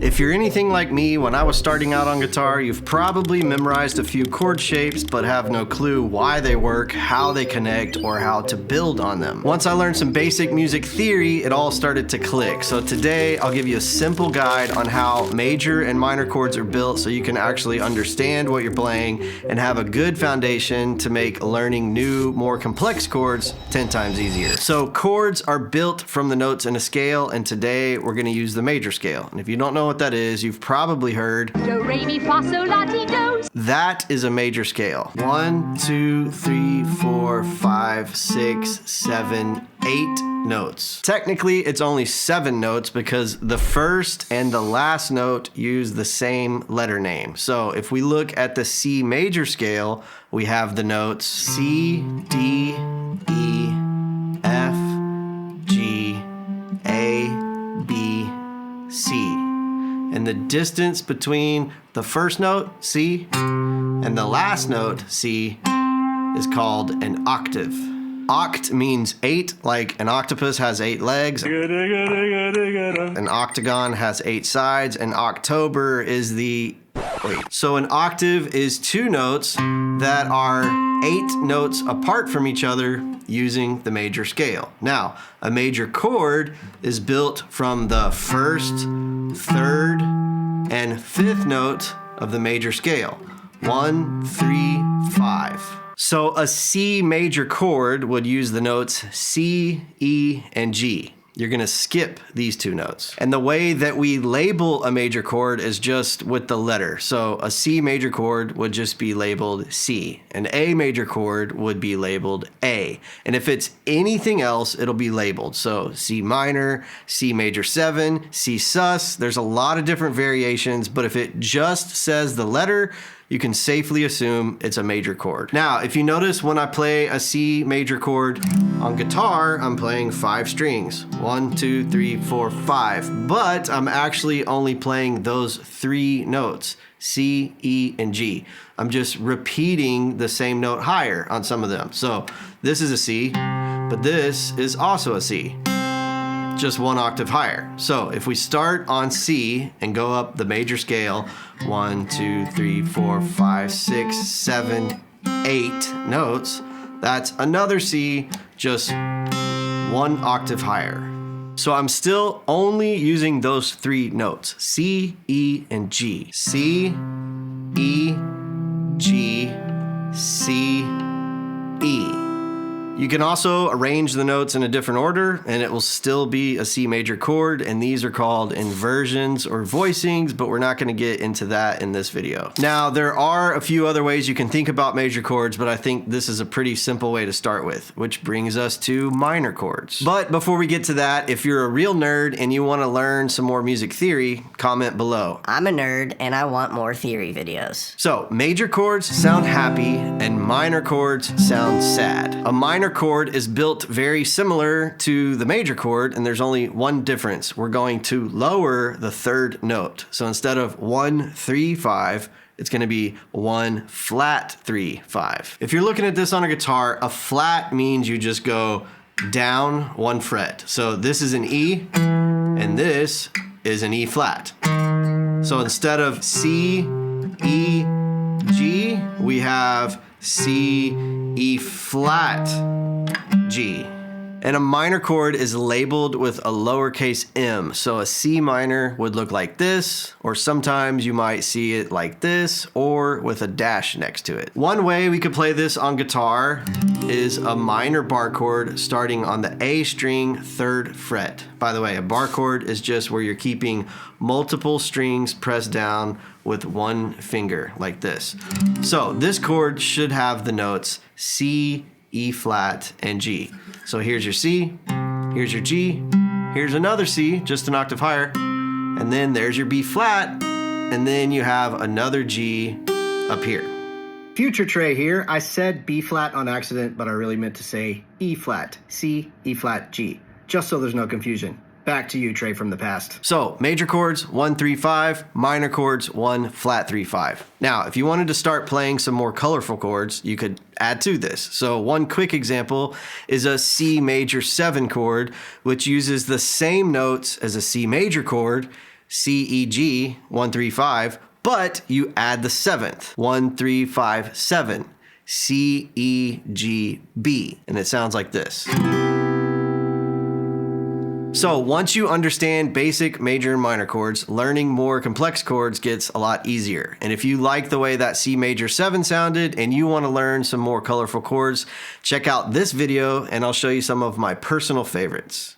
If you're anything like me, when I was starting out on guitar, you've probably memorized a few chord shapes but have no clue why they work, how they connect, or how to build on them. Once I learned some basic music theory, it all started to click. So today, I'll give you a simple guide on how major and minor chords are built so you can actually understand what you're playing and have a good foundation to make learning new, more complex chords 10 times easier. So chords are built from the notes in a scale, and today we're going to use the major scale. And if you don't know what that is, you've probably heard Do, re, mi, fa, sol, la, ti, do. That is a major scale. 1, 2, 3, 4, 5, 6, 7, 8 notes. Technically, it's only 7 notes because the first and the last note use the same letter name. So if we look at the C major scale, we have the notes C, D, E, F, G, A, B, C. And the distance between the first note, C, and the last note, C, is called an octave. Oct means 8, like an octopus has 8 legs. An octagon has 8 sides, and October is the... So an octave is 2 notes that are 8 notes apart from each other using the major scale. Now, a major chord is built from the first, third, and fifth note of the major scale. 1, 3, 5. So a C major chord would use the notes C, E, and G. You're gonna skip these 2 notes. And the way that we label a major chord is just with the letter. So a C major chord would just be labeled C. An A major chord would be labeled A. And if it's anything else, it'll be labeled. So C minor, C major 7, C sus. There's a lot of different variations, but if it just says the letter, you can safely assume it's a major chord. Now, if you notice when I play a C major chord on guitar, I'm playing 5 strings. 1, 2, 3, 4, 5. But I'm actually only playing those 3 notes, C, E, and G. I'm just repeating the same note higher on some of them. So this is a C, but this is also a C, just 1 octave higher. So if we start on C and go up the major scale, 1, 2, 3, 4, 5, 6, 7, 8 notes, that's another C, just 1 octave higher. So I'm still only using those 3 notes, C, E, and G. C, E, G, C, E. You can also arrange the notes in a different order and it will still be a C major chord, and these are called inversions or voicings, but we're not going to get into that in this video. Now, there are a few other ways you can think about major chords, but I think this is a pretty simple way to start with, which brings us to minor chords. But before we get to that, if you're a real nerd and you want to learn some more music theory, comment below. I'm a nerd and I want more theory videos. So, major chords sound happy and minor chords sound sad. A minor chord is built very similar to the major chord, and there's only one difference. We're going to lower the third note. So instead of 1, 3, 5, it's going to be 1 flat 3, 5. If you're looking at this on a guitar, a flat means you just go down 1 fret. So this is an E, and this is an E flat. So instead of C, E, G, we have C, E flat, G. And a minor chord is labeled with a lowercase m. So a C minor would look like this, or sometimes you might see it like this, or with a dash next to it. One way we could play this on guitar is a minor bar chord starting on the A string 3rd fret. By the way, a bar chord is just where you're keeping multiple strings pressed down with 1 finger like this. So this chord should have the notes C, E flat, and G. So here's your C, here's your G, here's another C, just an octave higher, and then there's your B flat, and then you have another G up here. Future Trey here. I said B flat on accident, but I really meant to say E flat, C, E flat, G, just so there's no confusion. Back to you, Trey, from the past. So major chords, 1, 3, 5, minor chords, 1 flat 3, 5. Now, if you wanted to start playing some more colorful chords, you could add to this. So one quick example is a C major 7 chord, which uses the same notes as a C major chord, C, E, G, 1, 3, 5, but you add the 7th, 1, 3, 5, 7, C, E, G, B, and it sounds like this. So once you understand basic major and minor chords, learning more complex chords gets a lot easier. And if you like the way that C major 7 sounded and you want to learn some more colorful chords, check out this video and I'll show you some of my personal favorites.